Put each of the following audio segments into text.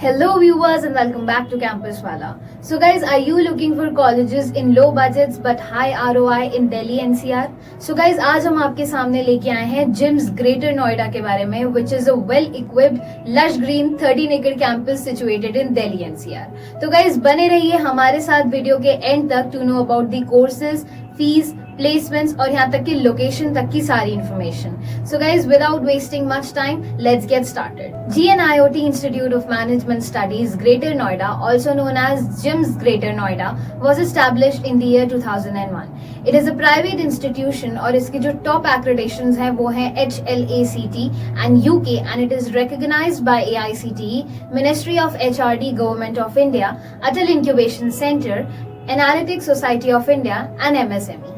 Hello viewers and welcome back to Campus Wala. So guys, are you looking for colleges in low budgets but high ROI in Delhi NCR? So guys, आज हम आपके सामने लेके आए हैं gyms greater Noida के बारे में, which is a well equipped lush green 13-acre campus situated in Delhi NCR. तो guys बने रहिए हमारे साथ वीडियो के एंड तक to know about the courses, fees, placements और यहाँ तक की लोकेशन तक की सारी information. So guys without wasting much time let's get started. GNIOT Institute of Management Studies Greater Noida, also known as GIMS Greater Noida, was established in the year 2001. It is a private institution और इसकी जो top accreditations हैं वो हैं HLACT and UK and it is recognized by AICTE, Ministry of HRD, Government of India, Atal Incubation Center, Analytics Society of India and MSME.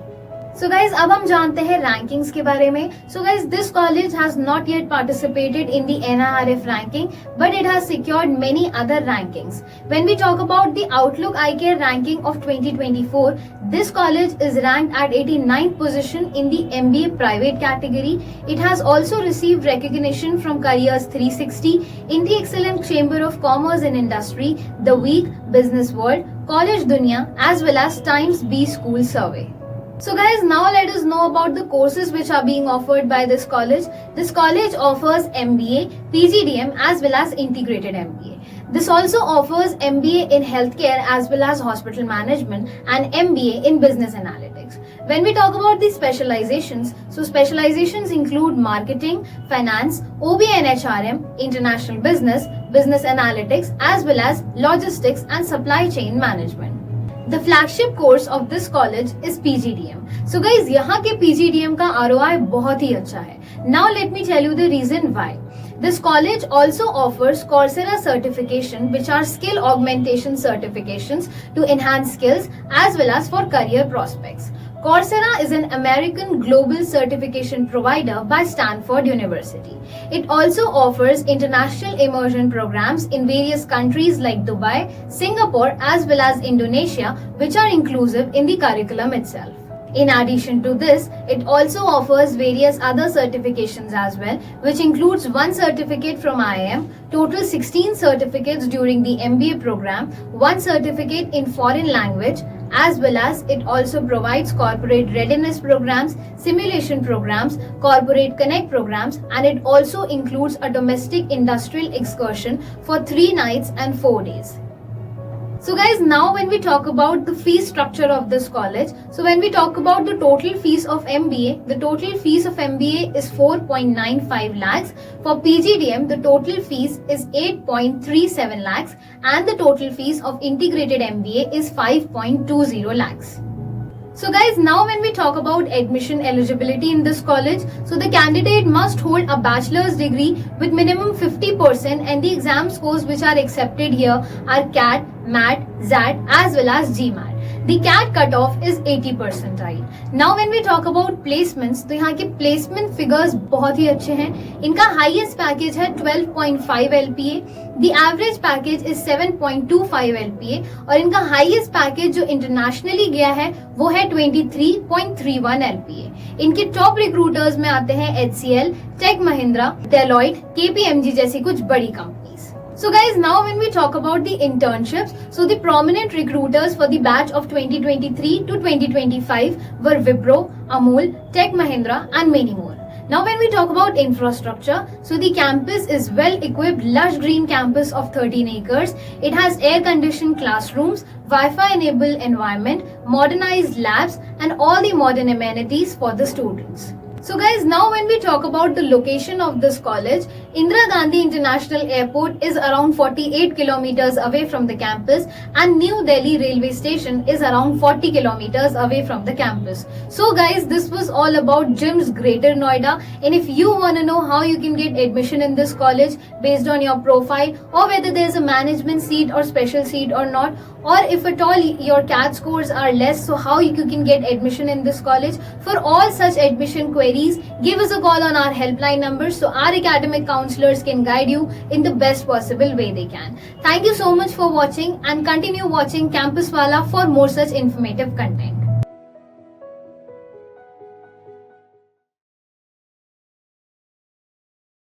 So guys, अब हम जानते हैं रैंकिंग्स के बारे में. So guys, this college has not yet participated in the NIRF ranking, but it has secured many other rankings. When we talk about the Outlook iCare ranking of 2024, this college is ranked at 89th position in the MBA private category. It has also received recognition from Careers 360, Indie Excellent Chamber of Commerce and Industry, The Week, Business World, College Dunia, as well as Times B School Survey. So guys, now let us know about the courses which are being offered by this college. This college offers MBA, PGDM as well as integrated MBA. This also offers MBA in healthcare as well as hospital management and MBA in business analytics. When we talk about the specializations, so specializations include marketing, finance, OBA and HRM, international business, business analytics as well as logistics and supply chain management. The flagship course of this college is PGDM. So guys, यहाँ के PGDM का ROI बहुत ही अच्छा है. Now let me tell you the reason why. This college also offers Coursera certification, which are skill augmentation certifications to enhance skills as well as for career prospects. Coursera is an American global certification provider by Stanford University. It also offers international immersion programs in various countries like Dubai, Singapore as well as Indonesia, which are inclusive in the curriculum itself. In addition to this, it also offers various other certifications as well, which includes one certificate from IIM, total 16 certificates during the MBA program, one certificate in foreign language, as well as it also provides corporate readiness programs, simulation programs, corporate connect programs, and it also includes a domestic industrial excursion for 3 nights and 4 days. So guys, now when we talk about the fee structure of this college, so when we talk about the total fees of MBA, the total fees of MBA is 4.95 lakhs. For PGDM, the total fees is 8.37 lakhs and the total fees of integrated MBA is 5.20 lakhs. So guys, now when we talk about admission eligibility in this college, so the candidate must hold a bachelor's degree with minimum 50% and the exam scores which are accepted here are CAT, MAT, ZAT as well as GMAT. The CAT cutoff is 80 percentile. Now when we talk about placements, तो यहाँ के placement figures बहुत ही अच्छे हैं. इनका highest package है 12.5 LPA. The average package is 7.25 LPA और इनका highest package जो internationally गया है वो है 23.31 LPA. इनके top recruiters में आते हैं HCL, Tech Mahindra, Deloitte, KPMG जैसी कुछ बड़ी companies. So guys, now when we talk about the internships, so the prominent recruiters for the batch of 2023 to 2025 were Wipro, Amul, Tech Mahindra and many more. Now when we talk about infrastructure, so the campus is well equipped lush green campus of 13 acres. It has air conditioned classrooms, Wi-Fi enabled environment, modernized labs and all the modern amenities for the students. So guys, now when we talk about the location of this college, Indira Gandhi International Airport is around 48 kilometers away from the campus and New Delhi railway station is around 40 kilometers away from the campus. So guys, this was all about GIMS Greater Noida, and if you want to know how you can get admission in this college based on your profile or whether there is a management seat or special seat or not, or if at all your CAT scores are less, so how you can get admission in this college, for all such admission queries, give us a call on our helpline number so our academic counselors can guide you in the best possible way they can. Thank you so much for watching and continue watching Campus Wala for more such informative content.